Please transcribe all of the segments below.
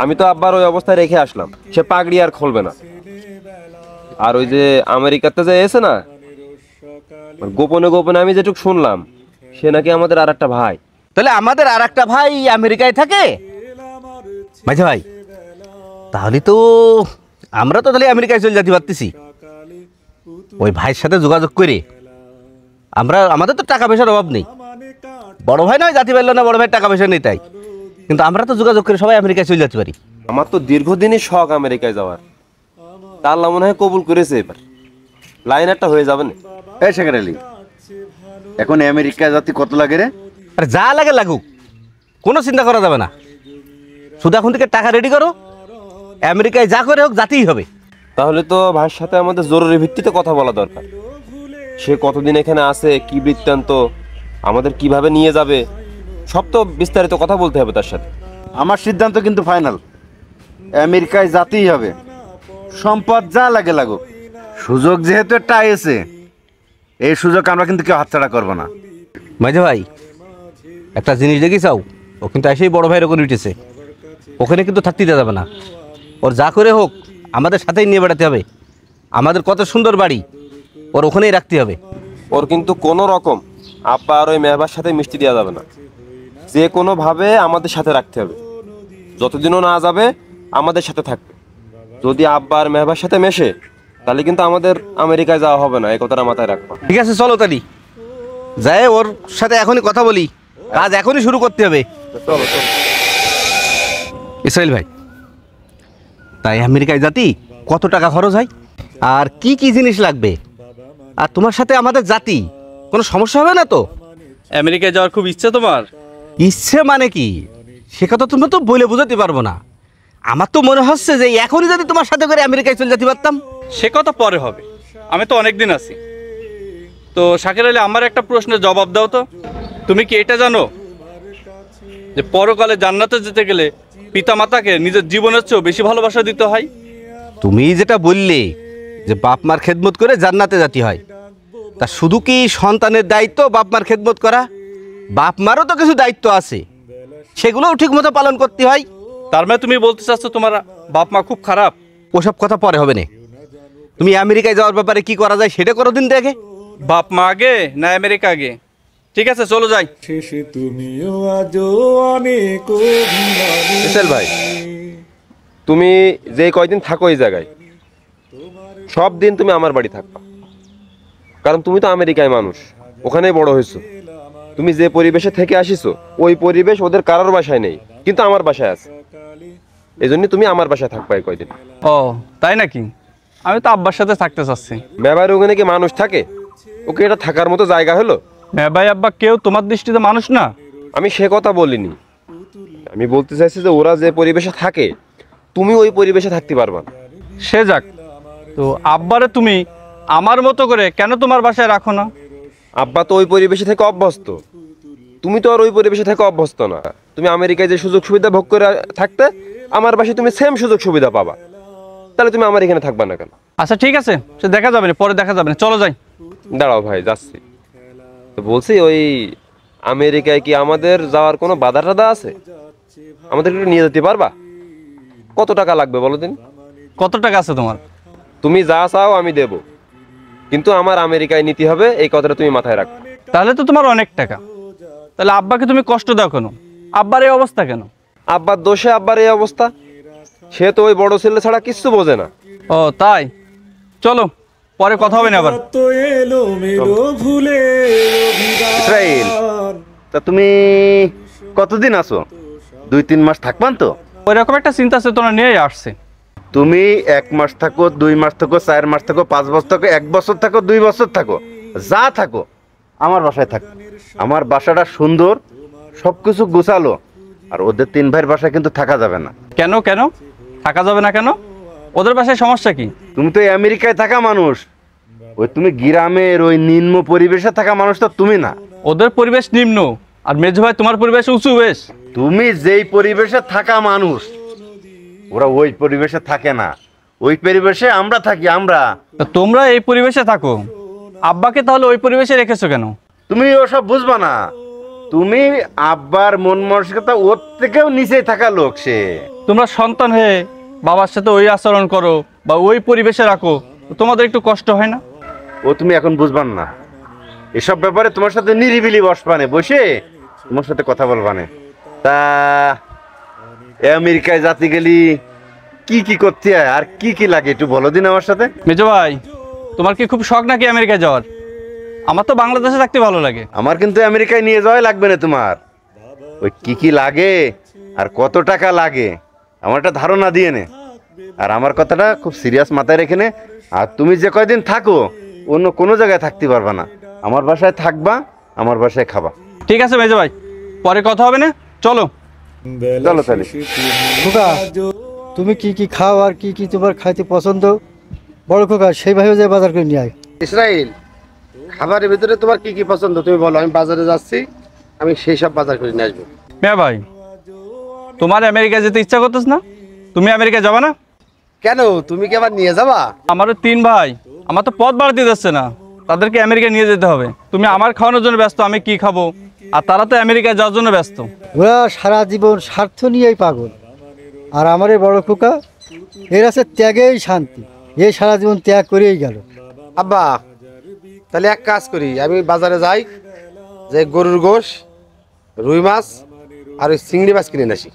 আমি তো আব্বার ওই অবস্থায় রেখে আসলাম, সে পাগড়ি আর খুলবে না। আর ওই যে আমেরিকাতে যে এসে না, গোপনে গোপনে আমি যেটুকু শুনলাম, সে নাকি আমাদের আর একটা ভাই। তাহলে আমাদের আর একটা ভাই আমেরিকায় থাকে মাঝে ভাই? তাহলে তো আমরা তো তাহলে আমেরিকায় চলে যেতে পারতেছি। ওই ভাইয়ের সাথে যোগাযোগ করে আমরা, আমাদের তো টাকা পয়সার অভাব নেই, বড় ভাই নয় জাতি পারলো না, বড় ভাই টাকা পয়সা নেই তাই, কিন্তু আমরা তো যোগাযোগ করে সবাই আমেরিকায় চলে যেতে পারি। আমার তো দীর্ঘদিনই শখ আমেরিকায় যাওয়ার, তা আল্লাহ মনে হয় কবুল করেছে। এবার লাইন একটা হয়ে যাবে না। এই শেখর আলী, এখন আমেরিকা যাতে কত লাগে রে? আর যা লাগে লাগুক, কোনো চিন্তা করা যাবে না। শুধু এখন থেকে টাকা রেডি করো, আমেরিকায় যা করে হোক যাতেই হবে। তাহলে তো ভাইয়ের সাথে আমাদের জরুরি ভিত্তিতে কথা বলা দরকার। সে কতদিন এখানে আছে, কি বৃত্তান্ত, আমাদের কিভাবে নিয়ে যাবে, সব তো বিস্তারিত কথা বলতে হবে তার সাথে। আমার সিদ্ধান্ত কিন্তু ফাইনাল, আমেরিকায় যাতেই হবে, সম্পদ যা লাগে লাগুক। সুযোগ যেহেতু একটা আইছে, এই সুযোগ আমরা কিন্তু কেউ হাতছাড়া করবো না। মাঝে ভাই একটা জিনিস দেখি চাও, ও কিন্তু এসেই বড় ভাইয়ের ওখানে উঠেছে, ওখানে কিন্তু থাকতে দেওয়া যাবে না। ওর যা করে হোক আমাদের সাথেই নিয়ে বেড়াতে হবে। আমাদের কত সুন্দর বাড়ি, ওর ওখানেই রাখতে হবে। ওর কিন্তু কোনো রকম আব্বা আর ওই মেহবার সাথে মিষ্টি দেওয়া যাবে না, যে কোনোভাবে আমাদের সাথে রাখতে হবে। যতদিনও না যাবে আমাদের সাথে থাকবে। যদি আব্বা আর মেহবার সাথে মেশে, তাহলে কিন্তু আমাদের আমেরিকায় যাওয়া হবে না, এই কথাটা মাথায় রাখবা। ঠিক আছে চলো তালি যাই, ওর সাথে এখনই কথা বলি, কাজ এখনই শুরু করতে হবে। চলো চলো। ইসরাইল ভাই, তাই আমেরিকায় জাতি কত টাকা খরচ হয়, আর কি কি জিনিস লাগবে, আর তোমার সাথে আমাদের জাতি কোনো সমস্যা হবে না তো? আমেরিকায় যাওয়ার খুব ইচ্ছে তোমার? ইচ্ছে মানে কি, সে কথা তুমি তো বলে বোঝাতে পারবো না। আমার তো মনে হচ্ছে যে এখনই যদি তোমার সাথে করে আমেরিকায় চলে যেতে পারতাম। সে কথা পরে হবে, আমি তো অনেক দিন আছি। তো শাকির আলী, আমার একটা প্রশ্নের জবাব দাও তো। তুমি কি এটা জানো যে পরকালে জান্নাতে যেতে গেলে পিতামাতাকে নিজের জীবনের চেয়েও বেশি ভালোবাসা দিতে হয়? তুমি যেটা বললে যে বাপ মার খেদমত করে জান্নাতে যেতে হয়, তা শুধু কি সন্তানের দায়িত্ব বাপ মার খেদমত করা? বাপ মারও তো কিছু দায়িত্ব আছে, সেগুলোও ঠিক মতো পালন করতে হয়। তার মানে তুমি বলতে চাচ্ছ তোমার বাপ মা খুব খারাপ? ওসব কথা পরে হবে না, তুমি আমেরিকায় যাওয়ার ব্যাপারে কি করা যায় সেটা করো দিন দেখে। বাপ মা আগে না আমেরিকা আগে? ঠিক আছে চলো যাই। ইসরাইল ভাই, তুমি যে কয়দিন থাকো এই জায়গায়, সব দিন তুমি আমার বাড়ি থাকবা। কারণ তুমি তো আমেরিকায় মানুষ, ওখানেই বড় হয়েছো। তুমি যে পরিবেশে থেকে আসিছো, ওই পরিবেশ ওদের কারোর বাসায় নেই, কিন্তু আমার বাসায় আছে। এই জন্য তুমি আমার বাসায় থাকবা এই কয়দিন। ও তাই নাকি? আমি তো আব্বার সাথে থাকতে চাচ্ছি। মেবার ওখানে কি মানুষ থাকে? ওকে এটা থাকার মতো জায়গা হলো? ভাই আব্বা কেউ তোমার দৃষ্টিতে মানুষ না? আমি সে কথা বলিনি, আমি বলতে চাইছি যে ওরা যে পরিবেশে থাকে তুমি ওই পরিবেশে থাকতে পারবা না। সে যাক, তো আব্বারে তুমি আমার মতো করে কেন তোমার বাসায় রাখো না? আব্বা তো ওই পরিবেশে থেকে অভ্যস্ত, তুমি তো আর ওই পরিবেশে থেকে অভ্যস্ত না। তুমি আমেরিকায় যে সুযোগ সুবিধা ভোগ করে থাকতে, আমার বাসায় তুমি সেম সুযোগ সুবিধা পাবা, তাহলে তুমি আমার এখানে থাকবা না কেন? আচ্ছা ঠিক আছে, সে দেখা যাবে না, পরে দেখা যাবে না, চলো যাই। দাঁড়াও ভাই, যাচ্ছি তো বলছি। ওই আমেরিকায় কি আমাদের যাওয়ার কোনো বাধা টাধা আছে? আমাদের একটু নিয়ে যেতে পারবা? কত টাকা লাগবে বলো দিন? কত টাকা আছে তোমার? তুমি যা চাও আমি দেব, কিন্তু আমার আমেরিকায় নিতে হবে, এই কথাটা তুমি মাথায় রাখো। তাহলে তো তোমার অনেক টাকা। তাহলে আব্বাকে তুমি কষ্ট দাও কেন? আব্বার এই অবস্থা কেন? আব্বার দোষে আব্বার এই অবস্থা, সে তো ওই বড় ছেলে ছাড়া কিচ্ছু বোঝে না। ও তাই, চলো পরে কথা হবে না আবার। ইসরাইল, তা তুমি কতদিন আছো? 2-3 মাস থাকবান তো? ওইরকম একটা চিন্তা চেতনা নিয়েই আসছে। তুমি 1 মাস থাকো, 2 মাস থাকো, 4 মাস থাকো, 5 বছর থাকো, 1 বছর থাকো, 2 বছর থাকো, যা থাকো আমার বাসায় থাকো। আমার বাসাটা সুন্দর, সবকিছু গুছালো। আর ওদের 3 ভাইয়ের বাসায় কিন্তু থাকা যাবে না। কেন কেন থাকা যাবে না কেন? ওদের বাসায় সমস্যা কি? তুমি তো আমেরিকায় থাকা মানুষ, ওই তুমি গ্রামের ওই নিম্ন পরিবেশে থাকা মানুষ তো তুমি না। ওদের পরিবেশ নিম্ন, আর মেজো ভাই তোমার পরিবেশ উঁচু বেশ। তুমি যেই পরিবেশে থাকা মানুষ, ওরা ওই পরিবেশে থাকে না। ওই পরিবেশে আমরা থাকি। আমরা তা তোমরা এই পরিবেশে থাকো, আব্বাকে তাহলে ওই পরিবেশে রেখেছো কেন? তুমি ওসব বুঝবা না। তুমি আব্বার মন মানসিকতা ওর থেকেও নিচেই থাকা লোক। সে তোমরা সন্তান হয়ে বাবার সাথে ওই আচরণ করো বা ওই পরিবেশে রাখো, তোমাদের একটু কষ্ট হয় না? ও তুমি এখন বুঝবান না, এসব ব্যাপারে তোমার সাথে নিরিবিলি বসবানে, বসে তোমার সাথে কথা বলবানে। তা আমেরিকায় যাতে গেলি কি কি করতে হয় আর কি কি লাগে একটু বলো দিন আমার সাথে। মেজো ভাই, তোমার কি খুব শখ নাকি আমেরিকায় যাওয়ার? আমার তো বাংলাদেশে থাকতে ভালো লাগে। আমার কিন্তু আমেরিকায় নিয়ে যাওয়াই লাগবে না তোমার। ওই কি কি লাগে আর কত টাকা লাগে আমার একটা ধারণা দিয়ে নে। আর আমার কথাটা খুব সিরিয়াস মাথায় রেখে নে। আর তুমি যে কয়দিন থাকো অন্য কোনো জায়গায় থাকতে পারবা না, আমার বাসায় থাকবা, আমার বাসায় খাবা। ঠিক আছে মেজো ভাই, পরে কথা হবে না, চলো। চলো তাহলে। খোকা, তুমি কি কি খাও আর কি কি তোমার খাইতে পছন্দ, বড় খোকা সেইভাবে যে বাজার করে নিয়ে আয়। ইসরাইল, খাবারের ভিতরে তোমার কি কি পছন্দ তুমি বলো, আমি বাজারে যাচ্ছি, আমি সেই সব বাজার করে নিয়ে আসবো। মেয়া ভাই, তোমার আমেরিকা যেতে ইচ্ছা করতেছ না? তুমি আমেরিকা যাবা না? কেন, তুমি কি আবার নিয়ে যাবা? আমারও 3 ভাই, আমার তো পথ বাড়াতে যাচ্ছে না, তাদেরকে আমেরিকা নিয়ে যেতে হবে। তুমি আমার খাওয়ানোর জন্য ব্যস্ত, আমি কি খাবো? আর তারা তো আমেরিকায় যাওয়ার জন্য ব্যস্ত। ওরা সারা জীবন স্বার্থ নিয়েই পাগল, আর আমার এই বড় খোকা এর আছে ত্যাগেই শান্তি, এই সারা জীবন ত্যাগ করেই গেল। আব্বা, তাহলে এক কাজ করি, আমি বাজারে যাই, যে গরুর গোশ, রুই মাছ আর ওই চিংড়ি মাছ কিনে আসি।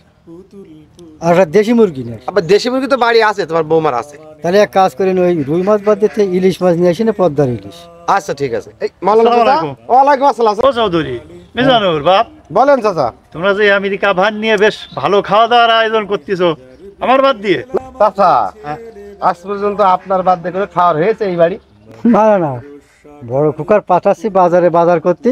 আর একটা দেশি মুরগি নেই? আবার দেশি মুরগি তো বাড়ি আছে, তোমার বৌমার আছে। তাহলে এক কাজ করেন, ওই রুই মাছ বাদ দিতে ইলিশ মাছ নিয়ে আসি না, পদ্মার ইলিশ। আচ্ছা ঠিক আছে। এই মাওলানা চাচা, ওয়ালাইকুম আসসালাম। ও চৌধুরী, মিজানুর বাপ, বলেন চাচা। তোমরা যে আমেরিকা ভান নিয়ে বেশ ভালো খাওয়া দাওয়ার আয়োজন করতেছো আমার বাদ দিয়ে। চাচা, আজ পর্যন্ত আপনার বাদ দিয়ে করে খাওয়ার হয়েছে এই বাড়ি? না না না, বড় খোকার পাঠাচ্ছি বাজারে বাজার করতে।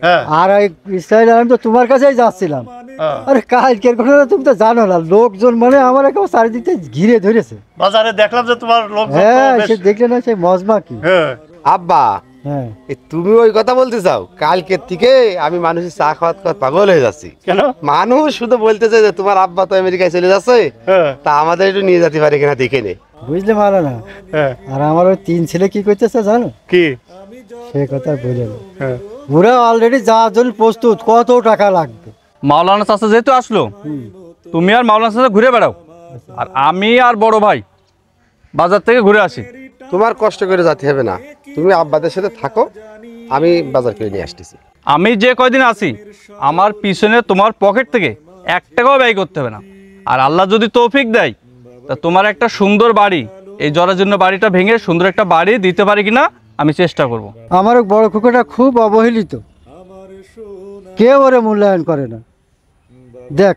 হ্যাঁ, আর এই ইসরায়েল, আমি তো তোমার কাছেই যাচ্ছিলাম। হ্যাঁ। আরে কালকের ঘটনা তুমি তো জানো না, লোকজন মানে আমার একেবারে চারিদিকে ঘিরে ধরেছে। বাজারে দেখলাম যে তোমার লোক। হ্যাঁ, সে দেখলে না, সেই মজমা কি। হ্যাঁ, আব্বা, হ্যাঁ, তুমি ওই কথা বলতে চাও? কালকের থেকে আমি মানুষের চা খাওয়ার পাগল হয়ে যাচ্ছি। কেন? মানুষ শুধু বলতেছে যে তোমার আব্বা তো আমেরিকায় চলে যাচ্ছে, হ্যাঁ, তা আমাদের একটু নিয়ে যেতে পারে কিনা দেখে নে। বুঝলে মারা না। হ্যাঁ। আর আমার ওই 3 ছেলে কি করতেছে জানো? কি? সে কথা বলে না। হ্যাঁ। ওরা অলরেডি যাওয়ার জন্য প্রস্তুত, কত টাকা লাগবে। মাওলানা চাচা যেহেতু আসলো, তুমি আর মাওলানা চাচা ঘুরে বেড়াও, আর আমি আর বড় ভাই বাজার থেকে ঘুরে আসি। তোমার কষ্ট করে যেতে হবে না, তুমি আব্বাদের সাথে থাকো, আমি বাজার করে নিয়ে আসতেছি। আমি যে কয়দিন আছি আমার পিছনে তোমার পকেট থেকে 1 টাকাও ব্যয় করতে হবে না। আর আল্লাহ যদি তৌফিক দেয়, তা তোমার একটা সুন্দর বাড়ি, এই জরাজীর্ণ বাড়িটা ভেঙে সুন্দর একটা বাড়ি দিতে পারি কিনা আমি চেষ্টা করব। আমার ওই বড় খোকাটা খুব অবহেলিত, কেউ ওরে মূল্যায়ন করে না। দেখ,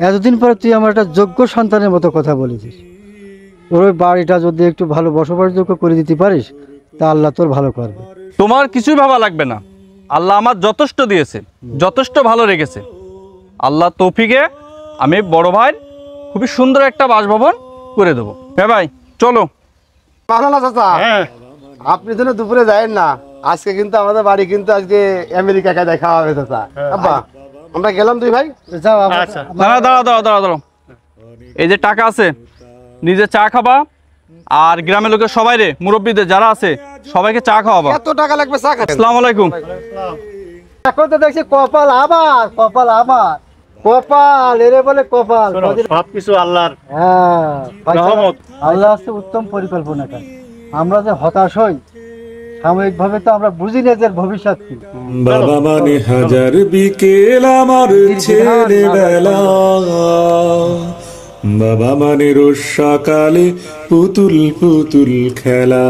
এতদিন পরে তুই আমার একটা যোগ্য সন্তানের মতো কথা বলেছিস। ওর ওই বাড়িটা যদি একটু ভালো বসবাসযোগ্য করে দিতে পারিস, তা আল্লাহ তোর ভালো করবে। তোমার কিছুই ভাবা লাগবে না, আল্লাহ আমার যথেষ্ট দিয়েছে, যথেষ্ট ভালো রেখেছে। আল্লাহ তৌফিকে আমি বড় ভাই খুবই সুন্দর একটা বাসভবন করে দেবো। হ্যাঁ ভাই, চলো। মাওলানা চাচা, হ্যাঁ, আপনি যেন দুপুরে যায়েন না, আজকে কিন্তু আমাদের বাড়ি কিন্তু আজকে আমেরিকাকে দেখা হবে চাচা। আব্বা, আমরা গেলাম দুই ভাই। যাও আমরা- আচ্ছা। না না, দাঁড়াও। এই যে টাকা আছে, নিজে চা খাবা, আর গ্রামের লোকের সবাই রে, মুরব্বীদের যারা আছে সবাইকে চা খাওয়াবা। কত টাকা লাগবে চা খাতে? আসসালামু আলাইকুম। এখন তো দেখছি কপাল আমার, কপাল আমার, কপাল এরে বলে কপাল। শোনো, সবকিছু আল্লাহর হ্যাঁ, রহমত। আল্লাহ হচ্ছে উত্তম পরিকল্পনাকারী। আমরা যে হতাশ হই সাময়িকভাবে, তো আমরা বুঝি না যে ভবিষ্যৎ কি। বাবা মানে হাজার বিকেল আমার ছেলেবেলা, বাবা মানে রোজ সকালে পুতুল পুতুল খেলা।